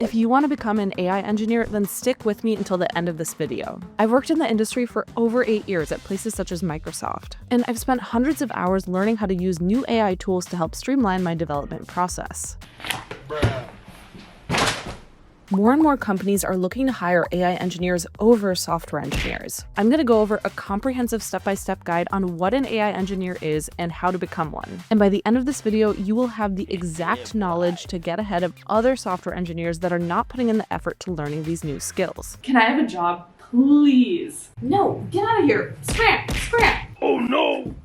If you want to become an AI engineer, then stick with me until the end of this video. I've worked in the industry for over 8 years at places such as Microsoft, and I've spent hundreds of hours learning how to use new AI tools to help streamline my development process. More and more companies are looking to hire AI engineers over software engineers. I'm going to go over a comprehensive step-by-step guide on what an AI engineer is and how to become one. And by the end of this video, you will have the exact knowledge to get ahead of other software engineers that are not putting in the effort to learning these new skills. Can I have a job, please? No, get out of here. Scram, scram. Oh no!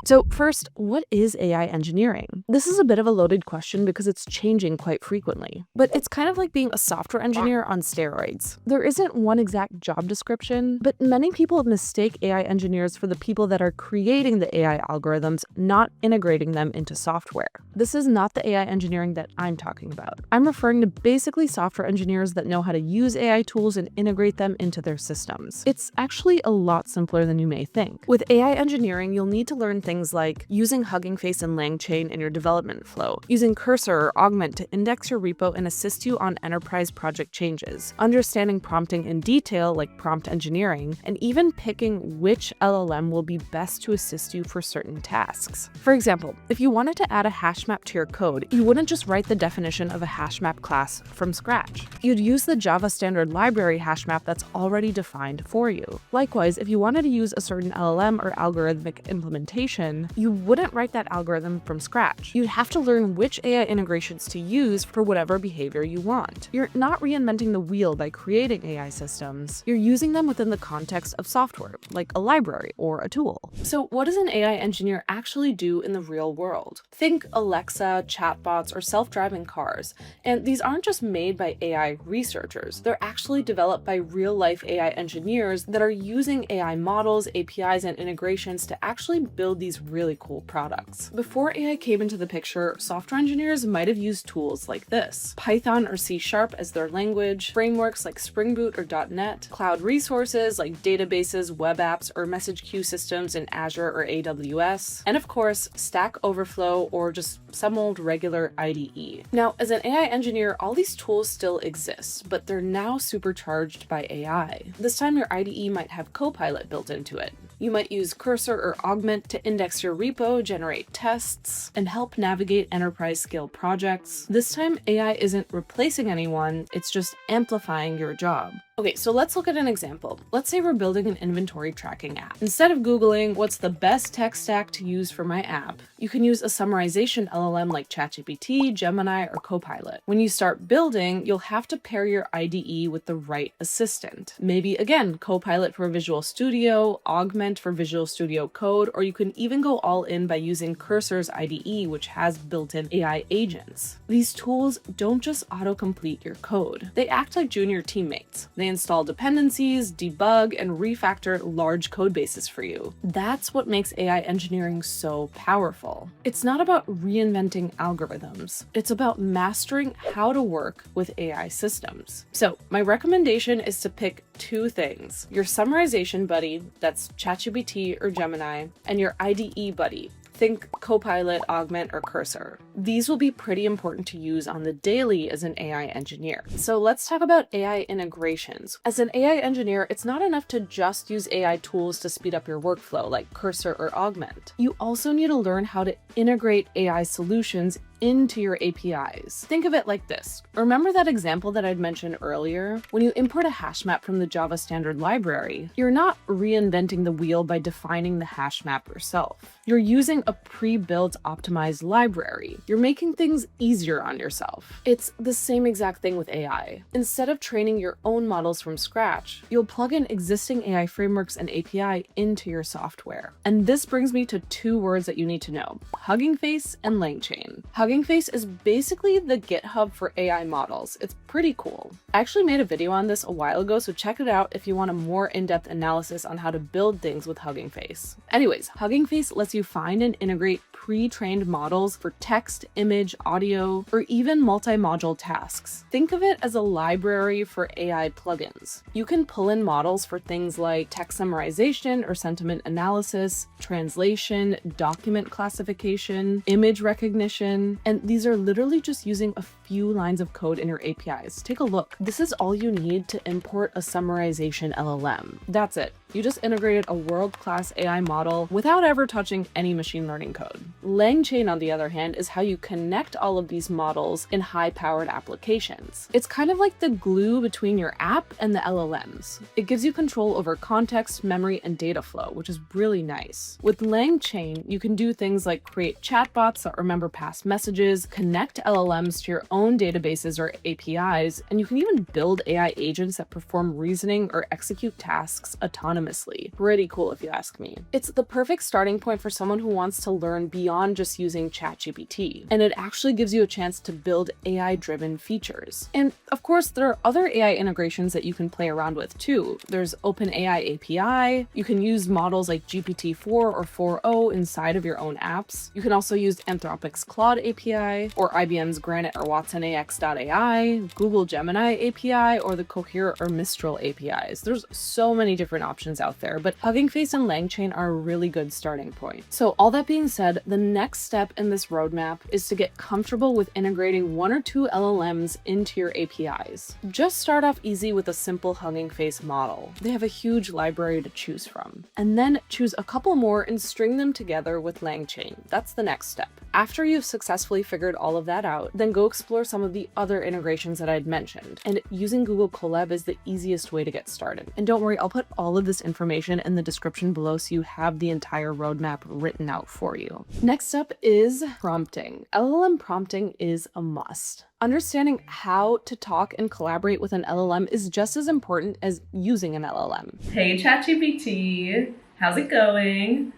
So first, what is AI engineering? This is a bit of a loaded question because it's changing quite frequently. But it's kind of like being a software engineer on steroids. There isn't one exact job description, but many people mistake AI engineers for the people that are creating the AI algorithms, not integrating them into software. This is not the AI engineering that I'm talking about. I'm referring to basically software engineers that know how to use AI tools and integrate them into their systems. It's actually a lot simpler than you may think. With AI engineering, you'll need to learn things like using Hugging Face and LangChain in your development flow, using Cursor or Augment to index your repo and assist you on enterprise project changes, understanding prompting in detail like prompt engineering, and even picking which LLM will be best to assist you for certain tasks. For example, if you wanted to add a hash map to your code, you wouldn't just write the definition of a hash map class from scratch. You'd use the Java standard library hash map that's already defined for you. Likewise, if you wanted to use a certain LLM or algorithmic implementation, you wouldn't write that algorithm from scratch. You'd have to learn which AI integrations to use for whatever behavior you want. You're not reinventing the wheel by creating AI systems. You're using them within the context of software, like a library or a tool. So what does an AI engineer actually do in the real world? Think Alexa, chatbots, or self-driving cars. And these aren't just made by AI researchers. They're actually developed by real-life AI engineers that are using AI models, APIs, and integrations to actually build these really cool products. Before AI came into the picture, software engineers might have used tools like this: Python or C# as their language, frameworks like Spring Boot or .NET, cloud resources like databases, web apps, or message queue systems in Azure or AWS, and of course, Stack Overflow or just some old regular IDE. Now, as an AI engineer, all these tools still exist, but they're now supercharged by AI. This time your IDE might have Copilot built into it. You might use Cursor or Augment to index your repo, generate tests, and help navigate enterprise-scale projects. This time, AI isn't replacing anyone, it's just amplifying your job. Okay, so let's look at an example. Let's say we're building an inventory tracking app. Instead of Googling what's the best tech stack to use for my app, you can use a summarization LLM like ChatGPT, Gemini, or Copilot. When you start building, you'll have to pair your IDE with the right assistant. Maybe, again, Copilot for Visual Studio, Augment for Visual Studio Code, or you can even go all in by using Cursor's IDE, which has built-in AI agents. These tools don't just autocomplete your code. They act like junior teammates. They install dependencies, debug, and refactor large code bases for you. That's what makes AI engineering so powerful. It's not about reinventing algorithms. It's about mastering how to work with AI systems. So my recommendation is to pick two things: your summarization buddy, that's ChatGPT or Gemini, and your IDE buddy. Think Copilot, Augment, or Cursor. These will be pretty important to use on the daily as an AI engineer. So let's talk about AI integrations. As an AI engineer, it's not enough to just use AI tools to speed up your workflow like Cursor or Augment. You also need to learn how to integrate AI solutions into your APIs. Think of it like this. Remember that example that I'd mentioned earlier? When you import a hash map from the Java standard library, you're not reinventing the wheel by defining the hash map yourself. You're using a pre-built optimized library. You're making things easier on yourself. It's the same exact thing with AI. Instead of training your own models from scratch, you'll plug in existing AI frameworks and API into your software. And this brings me to two words that you need to know: Hugging Face and LangChain. Hugging Face is basically the GitHub for AI models. It's pretty cool. I actually made a video on this a while ago, so check it out if you want a more in-depth analysis on how to build things with Hugging Face. Anyways, Hugging Face lets you find and integrate pre-trained models for text, image, audio, or even multi-module tasks. Think of it as a library for AI plugins. You can pull in models for things like text summarization or sentiment analysis, translation, document classification, image recognition, and these are literally just using a few lines of code in your APIs. Take a look. This is all you need to import a summarization LLM. That's it. You just integrated a world-class AI model without ever touching any machine learning code. LangChain, on the other hand, is how you connect all of these models in high-powered applications. It's kind of like the glue between your app and the LLMs. It gives you control over context, memory, and data flow, which is really nice. With LangChain, you can do things like create chatbots that remember past messages, connect LLMs to your own databases or APIs, and you can even build AI agents that perform reasoning or execute tasks autonomously. Pretty cool if you ask me. It's the perfect starting point for someone who wants to learn beyond just using ChatGPT, and it actually gives you a chance to build AI-driven features. And of course, there are other AI integrations that you can play around with too. There's OpenAI API. You can use models like GPT-4 or 4o inside of your own apps. You can also use Anthropic's Claude API, or IBM's Granite or Watson AX.ai, Google Gemini API, or the Cohere or Mistral APIs. There's so many different options out there, but Hugging Face and LangChain are a really good starting point. So all that being said, the next step in this roadmap is to get comfortable with integrating one or two LLMs into your APIs. Just start off easy with a simple Hugging Face model. They have a huge library to choose from. And then choose a couple more and string them together with LangChain. That's the next step. After you've successfully figured all of that out, then go explore some of the other integrations that I'd mentioned. And using Google Colab is the easiest way to get started. And don't worry, I'll put all of this information in the description below so you have the entire roadmap written out for you. Next up is prompting. LLM prompting is a must. Understanding how to talk and collaborate with an LLM is just as important as using an LLM. Hey ChatGPT, how's it going?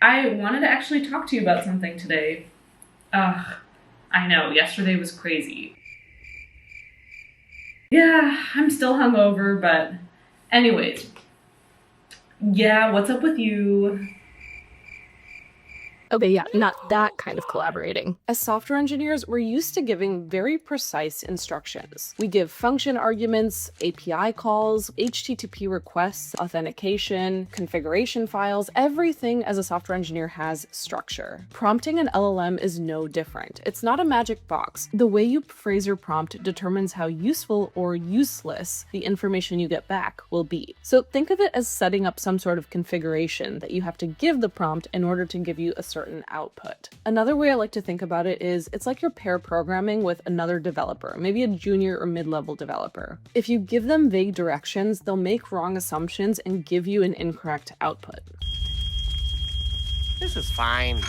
I wanted to actually talk to you about something today. Ugh, I know, yesterday was crazy. Yeah, I'm still hungover, but anyways. Yeah, what's up with you? Okay, yeah, not that kind of collaborating. As software engineers, we're used to giving very precise instructions. We give function arguments, API calls, HTTP requests, authentication, configuration files. Everything as a software engineer has structure. Prompting an LLM is no different. It's not a magic box. The way you phrase your prompt determines how useful or useless the information you get back will be. So think of it as setting up some sort of configuration that you have to give the prompt in order to give you a certain output. Another way I like to think about it is it's like you're pair programming with another developer, maybe a junior or mid-level developer. If you give them vague directions, they'll make wrong assumptions and give you an incorrect output. This is fine.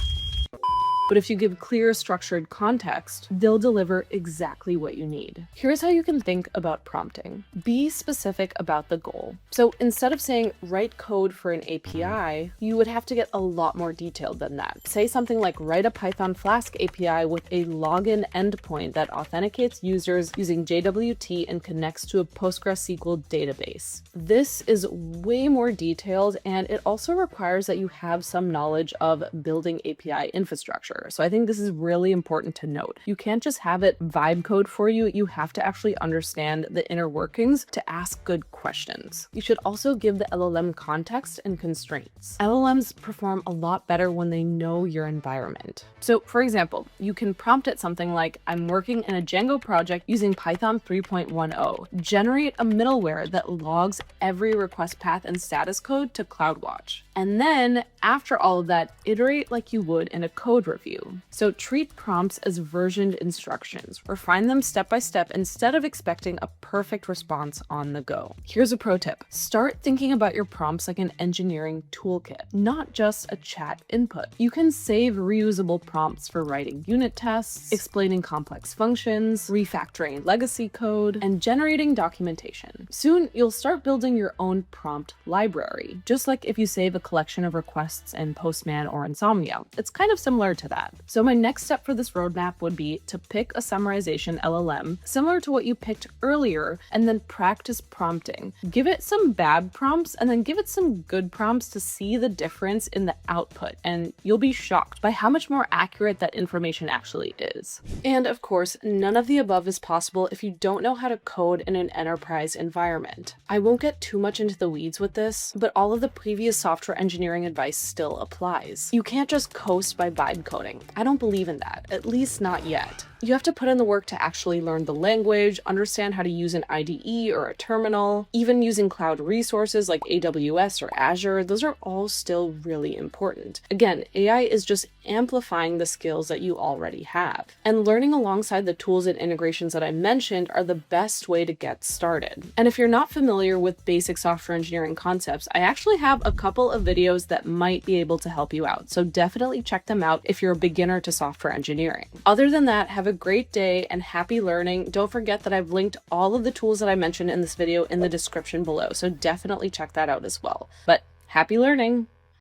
But if you give clear, structured context, they'll deliver exactly what you need. Here's how you can think about prompting. Be specific about the goal. So instead of saying write code for an API, you would have to get a lot more detailed than that. Say something like write a Python Flask API with a login endpoint that authenticates users using JWT and connects to a PostgreSQL database. This is way more detailed, and it also requires that you have some knowledge of building API infrastructure. So I think this is really important to note. You can't just have it vibe code for you. You have to actually understand the inner workings to ask good questions. You should also give the LLM context and constraints. LLMs perform a lot better when they know your environment. So for example, you can prompt it something like, I'm working in a Django project using Python 3.10. Generate a middleware that logs every request path and status code to CloudWatch. And then after all of that, iterate like you would in a code review. So treat prompts as versioned instructions. Refine them step by step instead of expecting a perfect response on the go. Here's a pro tip. Start thinking about your prompts like an engineering toolkit, not just a chat input. You can save reusable prompts for writing unit tests, explaining complex functions, refactoring legacy code, and generating documentation. Soon, you'll start building your own prompt library, just like if you save a collection of requests in Postman or Insomnia. It's kind of similar to that. So my next step for this roadmap would be to pick a summarization LLM, similar to what you picked earlier, and then practice prompting. Give it some bad prompts and then give it some good prompts to see the difference in the output, and you'll be shocked by how much more accurate that information actually is. And of course, none of the above is possible if you don't know how to code in an enterprise environment. I won't get too much into the weeds with this, but all of the previous software engineering advice still applies. You can't just coast by vibe coding. I don't believe in that, at least not yet. You have to put in the work to actually learn the language, understand how to use an IDE or a terminal, even using cloud resources like AWS or Azure. Those are all still really important. Again, AI is just amplifying the skills that you already have. And learning alongside the tools and integrations that I mentioned are the best way to get started. And if you're not familiar with basic software engineering concepts, I actually have a couple of videos that might be able to help you out. So definitely check them out if you're a beginner to software engineering. Other than that, have a great day and happy learning. Don't forget that I've linked all of the tools that I mentioned in this video in the description below. So definitely check that out as well. But happy learning!